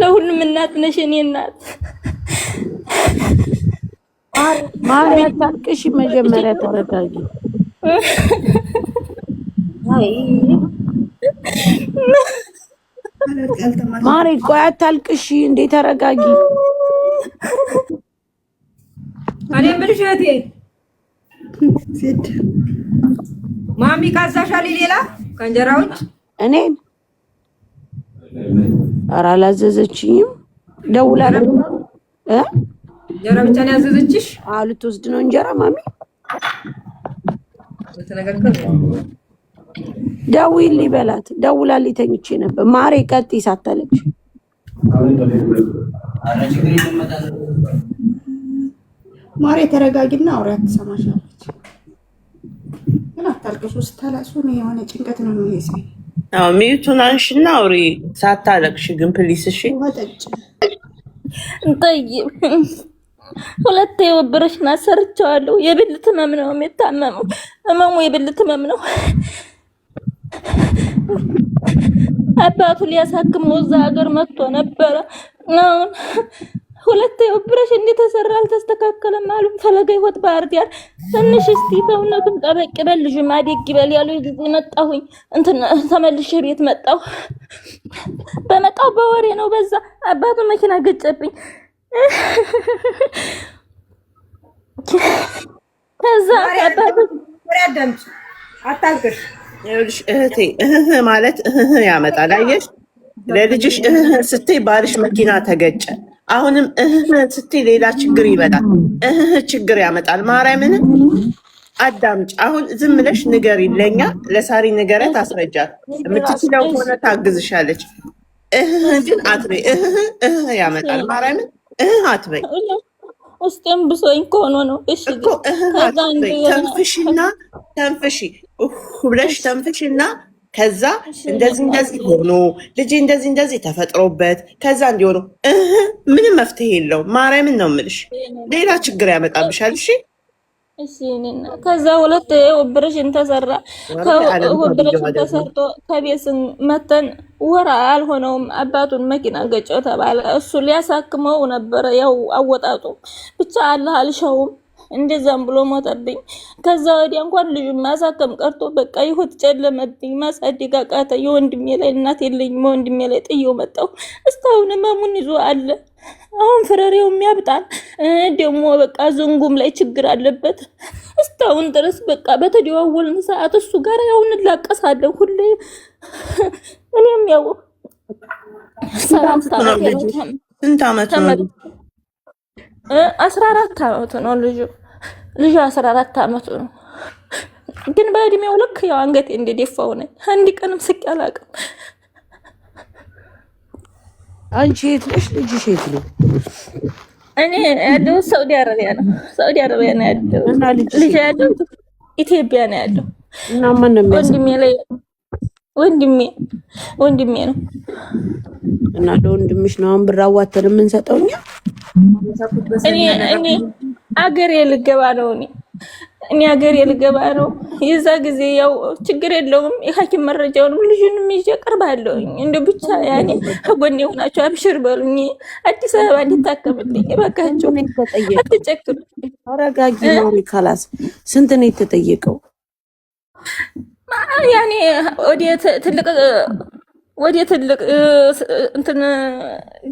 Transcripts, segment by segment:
ለሁሉም እናት ነሽ የኔ እናት። ማርያ ታልቅሽ፣ መጀመሪያ ተረጋጊ። ማሪ ቆይ አታልቅሽ እንዴ፣ ተረጋጊ። እኔ የምልሽ እህቴ ማሚ ካዛሻሊ ሌላ ከእንጀራ ውጭ እኔ ኧረ አላዘዘችኝም። ደውላ እንጀራ ብቻ ነው ያዘዘችሽ? አዎ ልትወስድ ነው እንጀራ ማሚ። ደውዪልኝ በላት። ደውላልኝ ተኝቼ ነበር። ማሬ ቀጥይ ሳታለቅሽ። ማሬ ተረጋጊና አውሪያት ትሰማሻለች። ግን አታልቅሱ። ስታለቅሱ ነው የሆነ ጭንቀት ነው የሚይዘኝ። አዎ ሚዩቱን አንሺና አውሪ ሳታለቅሽ ግን ፕሊስ። እሺ ወጠጭ ጠይብ ሁለት የወበረሽና ሰርቻለሁ። የብልት ህመም ነው የሚታመመው። ህመሙ የብልት ህመም ነው። አባቱ ሊያሳክመው እዛ ሀገር መጥቶ ነበረ። አሁን ሁለት የኦፕሬሽን እንደተሰራ አልተስተካከለም አሉ። ፈለገ ህይወት ባህር ዳር ትንሽ እስቲ በእውነቱም ጠበቅ በል ልጅ ማደግ ይበል ያሉ ጊዜ መጣሁኝ። እንትን ተመልሼ ቤት መጣሁ። በመጣሁ በወሬ ነው። በዛ አባቱ መኪና ገጨብኝ። ከዛ አባቱ ያዳምጪ፣ አታልቅሽ። ይኸውልሽ እህቴ ማለት ያመጣል። አየሽ ለልጅሽ ስትይ ባልሽ መኪና ተገጨ። አሁንም ስትይ ሌላ ችግር ይመጣል። ችግር ያመጣል። ማርያምን አዳምጪ። አሁን ዝም ብለሽ ንገሪ፣ ለኛ ለሳሪ ንገረት፣ አስረጃት። የምትችለው ከሆነ ታግዝሻለች። ግን አትበይ። ያመጣል። ማርያምን አትበይ። ውስጤም ብሶኝ ከሆነ ነው። እሺ እኮ አትበይ። ተንፍሽና ተንፍሺ ብለሽ ተንፍሽና ከዛ እንደዚህ ሆኖ ልጅ እንደዚህ ተፈጥሮበት ከዛ እንዲሆኑ ምንም መፍትሄ የለውም። ማርያምን ነው የምልሽ፣ ሌላ ችግር ያመጣብሻል። እሺ እሺ እኔና ከዛ ሁለት ኦፕሬሽን ተሰራ። ኦፕሬሽን ተሰርቶ ከቤስን መተን ወራ አልሆነውም። አባቱን መኪና ገጨው ተባለ። እሱ ሊያሳክመው ነበረ። ያው አወጣጡ ብቻ አላህ አልሻውም። እንደዛም ብሎ ሞተብኝ። ከዛ ወዲያ እንኳን ልጅ ማሳከም ቀርቶ በቃ ይሁት ጨለመብኝ። ማሳደግ አቃተኝ። የወንድሜ ላይ እናት የለኝም። ወንድሜ ላይ ጥዬው መጣሁ። እስካሁን ህመሙን ይዞ አለ። አሁን ፍረሬው የሚያብጣል ደግሞ በቃ ዝንጉም ላይ ችግር አለበት። እስካሁን ድረስ በቃ በተደዋወልን ሰዓት እሱ ጋር ያው እንላቀሳለን ሁሌ። እኔም ያው ስንት ዓመት ነው? 14 ዓመቱ ነው ልጁ 14 ዓመቱ ነው። ግን በእድሜው ልክ ያው አንገቴ እንደደፋው ነኝ። አንድ ቀንም ስቄ አላውቅም። አንቺ የት ነሽ? ልጅሽ የት ነው? እኔ ያለው ሳውዲ አረቢያ ነው። ሳውዲ አረቢያ ነው ያለው። እና ልጅ ያለው ኢትዮጵያ ነው ያለው። እና ማን ነው ወንድሜ ነው። እና ለወንድምሽ ነው አሁን ብር አዋተን የምንሰጠው እኛ። እኔ አገሬ ልገባ ነው። እኔ አገሬ ልገባ ነው። የዛ ጊዜ ያው ችግር የለውም። የሐኪም መረጃውንም ልጁንም ይዤ ቀርባለሁ። እንደው ብቻ ያኔ ከጎኔ ሆናችሁ አብሽር በሉኝ። አዲስ አበባ እንድታከምልኝ እባካችሁ አትጨክሩ። አረጋጊ ማሪ ካላስ ስንት ነው የተጠየቀው? ያኔ ወደ ትልቅ እንትን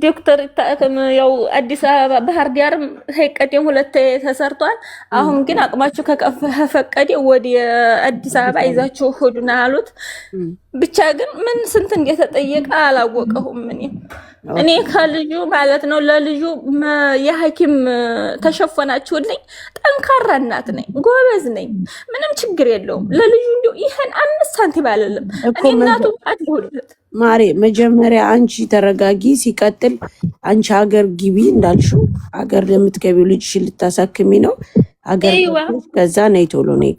ዶክተር ታከም ያው አዲስ አበባ ባህር ዳር ሳይቀደም ሁለት ተሰርቷል። አሁን ግን አቅማችሁ ከፈቀደ ወደ አዲስ አበባ ይዛችሁ ሆዱና አሉት። ብቻ ግን ምን ስንት እንደተጠየቀ አላወቀሁም። እኔ ከልጁ ማለት ነው ለልጁ የሐኪም ተሸፈናችሁልኝ። ጠንካራ እናት ነኝ፣ ጎበዝ ነኝ፣ ምንም ችግር የለውም። ለልጁ እንዲሁ ይሄን 5 ሳንቲም አይደለም። እኔ እናቱ አድሁለት ማሬ መጀመሪያ አንቺ ተረጋጊ። ሲቀጥል አንቺ ሀገር ግቢ እንዳልሽው ሀገር ለምትገቢው ልጅሽን ልታሳክሚ ነው። ሀገር ከዛ ነይ ቶሎ ነይ።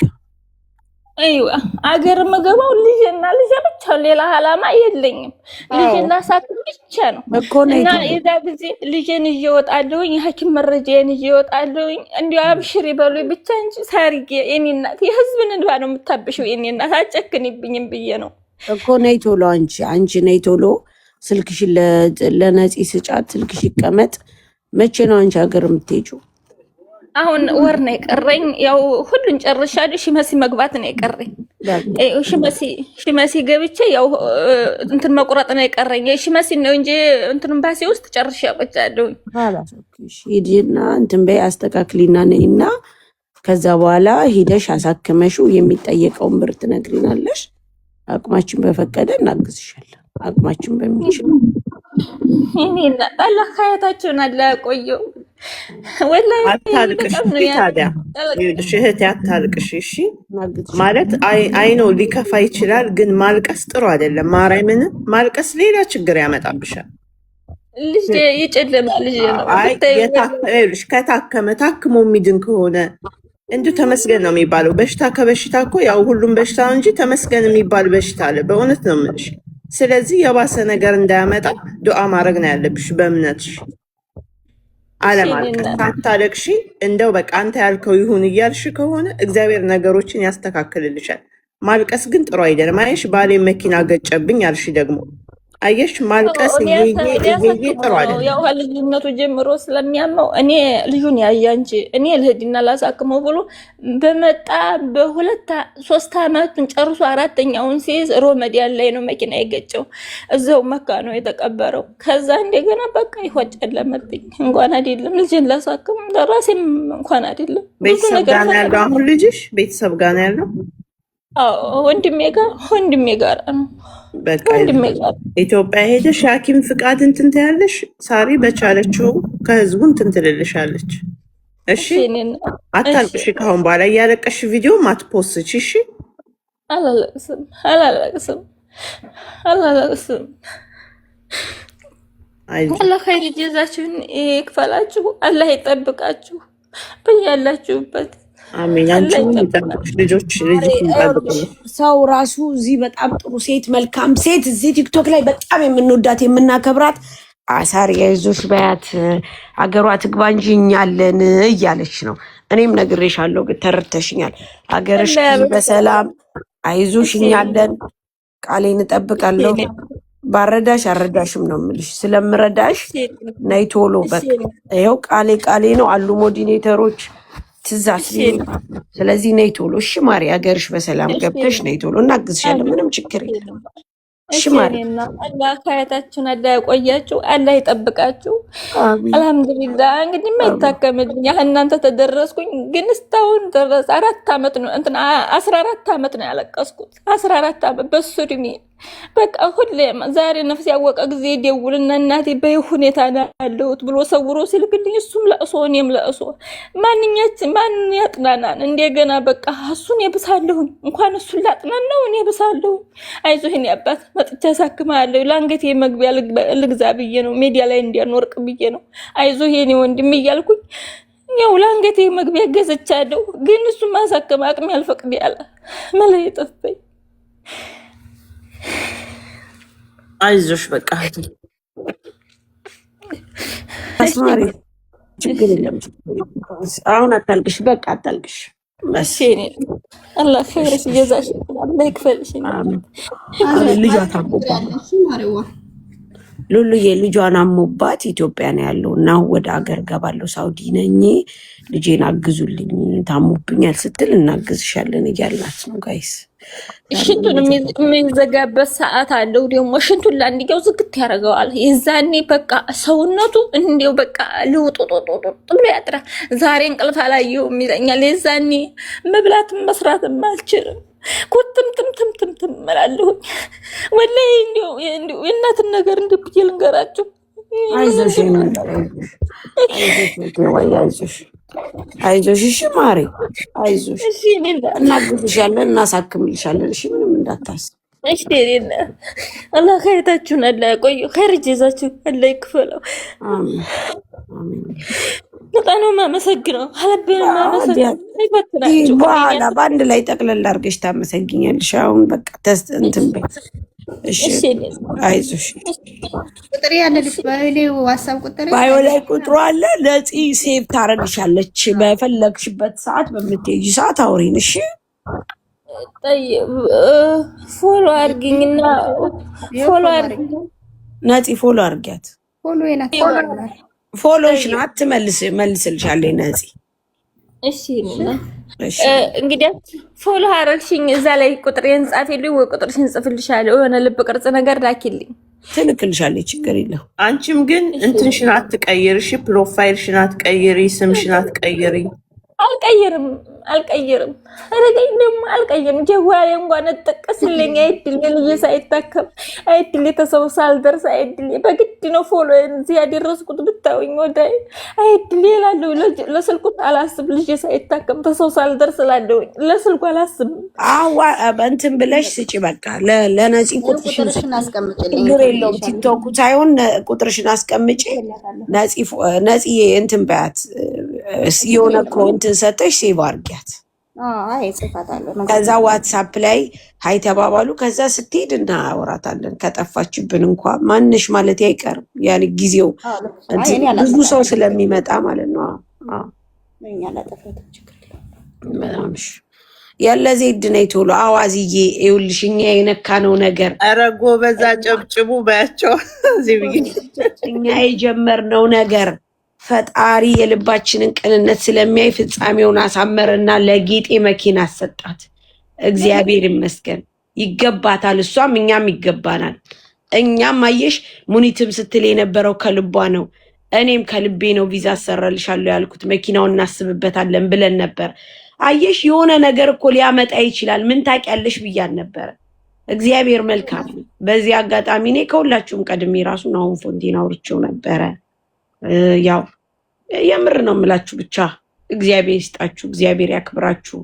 አይዋ አገር መገባው ልጅና ልጅ ብቻ ሌላ አላማ የለኝም። ልጅና ሳክም ብቻ ነው እና የዛ ጊዜ ልጅን ይወጣልኝ የሐኪም መረጃን ይወጣልኝ። እንዲው አብሽሪ በሉኝ ብቻ እንጂ ሳሪጌ የኔ እናት የህዝብን እንባ ነው የምታብሽው። የኔ እናት አጨክንብኝም ብዬ ነው እኮ ነይ ቶሎ አንቺ ነይ ቶሎ ስልክሽን ለነፂ ስጫት፣ ስልክሽ ይቀመጥ። መቼ ነው አንቺ ሀገር የምትሄጂው? አሁን ወር ነው የቀረኝ። ያው ሁሉን ጨርሻለሁ። ሽመሲ መግባት ነው የቀረኝ። ሽመሲ ገብቼ ያው እንትን መቁረጥ ነው የቀረኝ። ሽመሲ ነው እንጂ እንትን ኤምባሲ ውስጥ ጨርሼ ቆይቻለሁ። ሂጂና እንትን በይ አስተካክሊና ነይና ከዛ በኋላ ሂደሽ አሳክመሽው የሚጠየቀውን ብር ትነግሪናለሽ። አቅማችን በፈቀደ እናግዝሻለን። አቅማችን በሚችል እኔና አላህ ሀያታችሁን አለ ያቆየው። ወላሂ አታልቅሽ። ታዲያ ይኸውልሽ እህቴ አታልቅሽ። እሺ ማለት አይ ነው ሊከፋ ይችላል፣ ግን ማልቀስ ጥሩ አይደለም። ማርያምን ማልቀስ ሌላ ችግር ያመጣብሻል። ልጅ ይጨልማል። ልጅ ነው ይኸውልሽ ከታከመ ታክሞ የሚድን ከሆነ እንዲሁ ተመስገን ነው የሚባለው። በሽታ ከበሽታ እኮ ያው ሁሉም በሽታ ነው እንጂ ተመስገን የሚባል በሽታ አለ። በእውነት ነው የምልሽ። ስለዚህ የባሰ ነገር እንዳያመጣ ዱዓ ማድረግ ነው ያለብሽ በእምነትሽ። አለማልቀስ ሳታለቅሺ እንደው በቃ አንተ ያልከው ይሁን እያልሽ ከሆነ እግዚአብሔር ነገሮችን ያስተካክልልሻል። ማልቀስ ግን ጥሩ አይደለም። አየሽ ባሌ መኪና ገጨብኝ አልሽ ደግሞ አየሽ ማልቀስ ጥሩ አይደለም። ያው ልጅነቱ ጀምሮ ስለሚያመው እኔ ልጁን ያያ እንጂ እኔ ልሂድና ላሳክመው ብሎ በመጣ በ2-3 አመቱን ጨርሶ 4ኛውን ሲይዝ ሮመዲያን ላይ ነው መኪና የገጨው። እዛው መካ ነው የተቀበረው። ከዛ እንደገና በቃ ይወጨለመብኝ። እንኳን አይደለም ልጅን ላሳክም ለራሴም እንኳን አይደለም። ቤተሰብ ጋር ነው ያለው። አሁን ልጅሽ ቤተሰብ ጋር ነው ያለው? አዎ ወንድሜ ጋር ነው። በቃ ኢትዮጵያ ሄደሽ ሐኪም ፍቃድ እንትን ትያለሽ። ሳሪ በቻለችው ከህዝቡ እንትን ትልልሻለች። እሺ አታልቅሽ። ካሁን በኋላ እያለቀሽ ቪዲዮ ማትፖስች። እሺ አላለቅስም። አላህ ኸይር ጀዛችሁን ይክፈላችሁ። አላህ ይጠብቃችሁ በያላችሁበት። አሜን። አንቺ ልጆች ሰው ራሱ እዚህ በጣም ጥሩ ሴት መልካም ሴት እዚህ ቲክቶክ ላይ በጣም የምንወዳት የምናከብራት አሳሪ አይዞሽ በያት አገሯ ትግባ እንጂ እኛ አለን እያለች ነው። እኔም ነግሬሻለሁ፣ ግን ተረድተሽኛል። አገርሽ በሰላም አይዞሽ እኛ አለን። ቃሌን እጠብቃለሁ። ባረዳሽ አረዳሽም ነው የምልሽ። ስለምረዳሽ ነይ ቶሎ። በቃ ይኸው ቃሌ ነው አሉ ሞዲኔተሮች ትዛት። ስለዚህ ነይ ቶሎ እሺ ማሪ። ሀገርሽ በሰላም ገብተሽ ነይ ቶሎ እናግዝሻለን። ምንም ችግር የለም። እሺ ማሪ። አላህ ሀያታችሁን አላህ ያቆያችሁ፣ አላህ ይጠብቃችሁ። አልሐምዱሊላህ እንግዲህ የማይታከምልኝ እናንተ ተደረስኩኝ፣ ግን እስካሁን ድረስ 4 አመት ነው 14 አመት ነው ያለቀስኩት። 14 አመት በሱ እድሜ በቃ ሁሌም ዛሬ ነፍስ ያወቀ ጊዜ ደውልና እናቴ በሁኔታ ነው ያለሁት ብሎ ሰውሮ ሲልክልኝ እሱም ለእሶ እኔም ለእሶ ማን ያጥናናን? እንደገና በቃ እሱን የብሳለሁኝ እንኳን እሱን ላጥናናው እኔ ብሳለሁ። አይዞህ እኔ አባት መጥቻ ሳክማለሁ። ለአንገቴ መግቢያ ልግዛ ብዬ ነው፣ ሜዲያ ላይ እንዲያኖርቅ ብዬ ነው። አይዞህ የኔ ወንድም እያልኩኝ ያው ለአንገቴ መግቢያ ገዝቻለሁ። ግን እሱ ማሳከም አቅሜ አልፈቅድ ያለ መለየ ጠፋኝ። አይዞሽ በቃ አስማሪ ችግር የለም። አሁን አታልቅሽ፣ በቃ አታልቅሽ። መቼኔ አላህ ኸይር ይጀዛሽ፣ አላህ ይክፈልሽ። ልጇ ታሞባት ሉሉዬ ልጇን አሞባት ኢትዮጵያ ነው ያለው እና ወደ ሀገር ገባለሁ ሳውዲ ነኝ ልጄን አግዙልኝ ታሞብኛል ስትል እናግዝሻለን እያላት ነው ጋይስ። ሽንቱን የሚዘጋበት ሰዓት አለው ደግሞ ሽንቱን ላንዲያው ዝግት ያደርገዋል። የዛኔ በቃ ሰውነቱ እንዲው በቃ ልውጡጡጡ ብሎ ያጥራል። ዛሬ እንቅልፍ አላየሁም ይለኛል። የዛኔ መብላትም መስራትም አልችልም። ኩርትምትምትምትም እላለሁ። ወላሂ እንዲው የእናትን ነገር እንዲህ ብዬ ልንገራችሁ። አይዞሽ አይዞሽ እሺ ማሪ አይዞሽ፣ እናግዝሻለን፣ እናሳክምልሻለን። እሺ ምንም እንዳታስብ እሺ። ዴና አላህ ኸይራችሁን አላህ ያቆየው፣ ኸይር ጀዛችሁ አላህ ይክፈለው። አሜን አሜን። በጣም ነው የማመሰግነው። ሀለቤን ማመሰግናችሁ። በኋላ በአንድ ላይ ጠቅለል አድርገሽ ታመሰግኛለሽ። አሁን በቃ እንትን በይ እሺ። አይዞሽ ቁጥር ያለልሽ ባይሌው ዋትስአፕ ቁጥር ባዮ ላይ ቁጥሩ አለ። ለፂ ሴቭ ታረግሻለች። በፈለግሽበት ሰዓት በምትሄጂ ሰዓት አውሪን እሺ። ጠይብ ፎሎ አድርጊኝና ፎሎ አድርጊኝ ነፂ ፎሎ አድርጊያት። ፎሎ የናት ፎሎሽ ናት መልስልሻለሁ ነፂ። እሺ እንግዲህ ፎሎ አረግሽኝ እዛ ላይ ቁጥሬን ጻፊልኝ ወይ ቁጥርሽን ጽፍልሻለሁ የሆነ ልብ ቅርጽ ነገር ላኪልኝ ትልክልሻለች ችግር የለው። አንቺም ግን እንትንሽን አትቀይሪ እሺ ፕሮፋይልሽን አትቀይሪ ስምሽን አትቀይሪ። አልቀይርም አረጋኝ ደግሞ አልቀይርም። ጀዋሪ እንኳን ተጠቀስልኝ አይድል ልጅ ሳይታከም አይድል ተሰው ሳልደርስ አይድል በግድ ነው ፎሎ እዚህ ያደረስኩት ብታውኝ ወዳይ አይድል ይላል ለስልኩ አላስብ ልጅ ሳይታከም ተሰው ሳልደርስ ላደውኝ ለስልኩ አላስብ። አዋ እንትን ብለሽ ስጪ በቃ ለነፂ ቁጥርሽን አስቀምጪልኝ። የለውም ቲክቶክ ሳይሆን ቁጥርሽን አስቀምጪ። ነፂ እንትን በያት የሆነ እንትን ሰጠሽ ሴቭ አድርጊያት። ከዛ ዋትሳፕ ላይ ሀይ ተባባሉ። ከዛ ስትሄድ እናወራታለን። ከጠፋችብን እንኳን ማንሽ ማለት አይቀርም። ያን ጊዜው ብዙ ሰው ስለሚመጣ ማለት ነው። ያለ ዜድ ነይ ቶሎ አዋዝዬ ይኸውልሽ እኛ የነካነው ነገር ኧረ ጎበዝ አጨብጭቡ በያቸው። እኛ የጀመርነው ነገር ፈጣሪ የልባችንን ቅንነት ስለሚያይ ፍጻሜውን አሳመረና ለጌጤ መኪና አሰጣት። እግዚአብሔር ይመስገን። ይገባታል፣ እሷም እኛም ይገባናል። እኛም አየሽ ሙኒትም ስትል የነበረው ከልቧ ነው። እኔም ከልቤ ነው ቪዛ አሰራልሻለሁ ያልኩት። መኪናውን እናስብበታለን ብለን ነበር። አየሽ የሆነ ነገር እኮ ሊያመጣ ይችላል ምን ታውቂያለሽ ብያን ነበረ። እግዚአብሔር መልካም። በዚህ አጋጣሚ እኔ ከሁላችሁም ቀድሜ ራሱ አሁን ፎንቴን አውርቼው ነበረ። ያው የምር ነው የምላችሁ። ብቻ እግዚአብሔር ይስጣችሁ፣ እግዚአብሔር ያክብራችሁ።